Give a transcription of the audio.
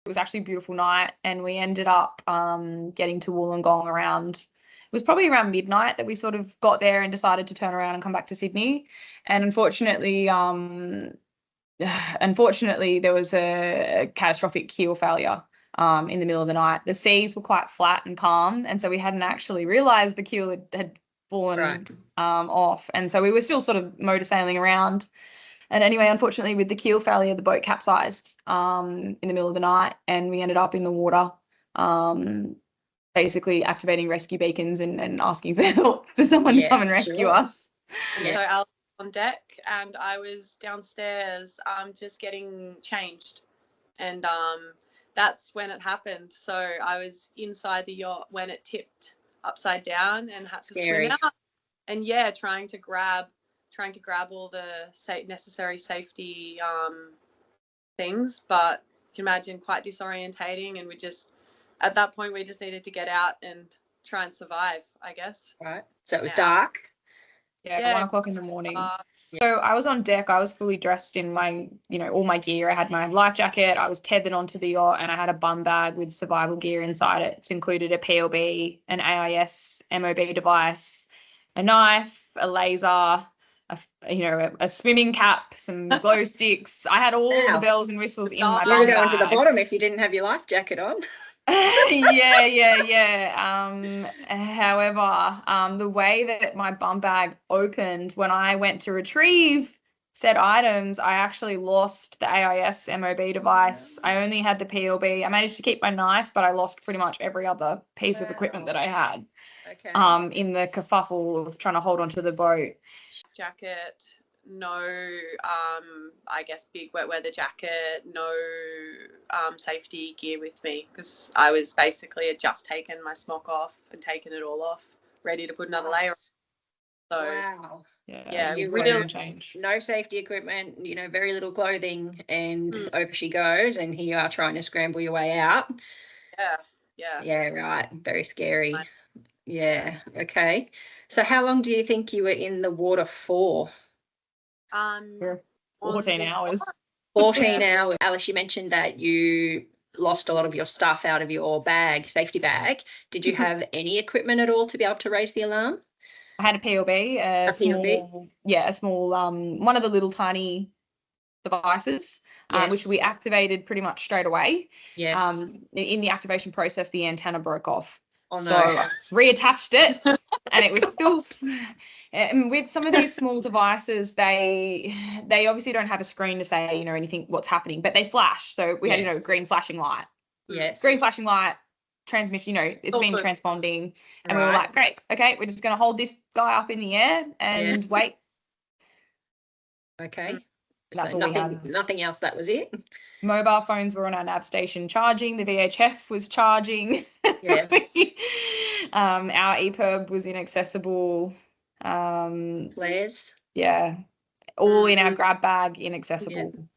was actually a beautiful night, and we ended up getting to Wollongong around, it was probably around midnight that we sort of got there and decided to turn around and come back to Sydney. And unfortunately there was a catastrophic keel failure in the middle of the night. The seas were quite flat and calm, and so we hadn't actually realised the keel had fallen off, and so we were still sort of motor sailing around. And anyway, unfortunately, with the keel failure, the boat capsized in the middle of the night, and we ended up in the water, basically activating rescue beacons and asking for help for someone to come and rescue us. Yes. So Alex was on deck, and I was downstairs just getting changed, and that's when it happened. So I was inside the yacht when it tipped upside down and had to swim out, and trying to grab all the necessary safety things, but you can imagine quite disorientating, and at that point we just needed to get out and try and survive, I guess. Right. So it was dark. 1 o'clock in the morning. So I was on deck. I was fully dressed in my, all my gear. I had my life jacket. I was tethered onto the yacht, and I had a bum bag with survival gear inside it. It included a PLB, an AIS MOB device, a knife, a laser, a swimming cap, some glow sticks. I had all the bells and whistles in my bum bag. You were going to the bottom if you didn't have your life jacket on. However, the way that my bum bag opened when I went to retrieve said items, I actually lost the AIS MOB device. I only had the PLB. I managed to keep my knife, but I lost pretty much every other piece of equipment that I had. Okay. In the kerfuffle of trying to hold onto the boat. Jacket, no, I guess big wet weather jacket, no safety gear with me, because I was basically had just taken my smock off and taken it all off, ready to put another layer on. So wow. Yeah, you really change. No safety equipment, very little clothing, and over she goes, and here you are trying to scramble your way out. Yeah, right. Very scary. Right. Yeah. Okay. So how long do you think you were in the water for? 14 hours. 14 hours. Alice, you mentioned that you lost a lot of your stuff out of your safety bag. Did you have any equipment at all to be able to raise the alarm? I had a PLB, a small one of the little tiny devices, which we activated pretty much straight away. Yes. In the activation process, the antenna broke off. Oh, no. So I reattached it, and it was still. And with some of these small devices, they obviously don't have a screen to say anything what's happening, but they flash. So we had a green flashing light. Yes. Green flashing light. Transmission, it's been transponding, and we were like, great, okay, we're just going to hold this guy up in the air and wait. Okay. That's so all we had. Nothing else. That was it. Mobile phones were on our nav station charging. The VHF was charging. Yes. Our EPIRB was inaccessible. Flares. Yeah. All in our grab bag, inaccessible.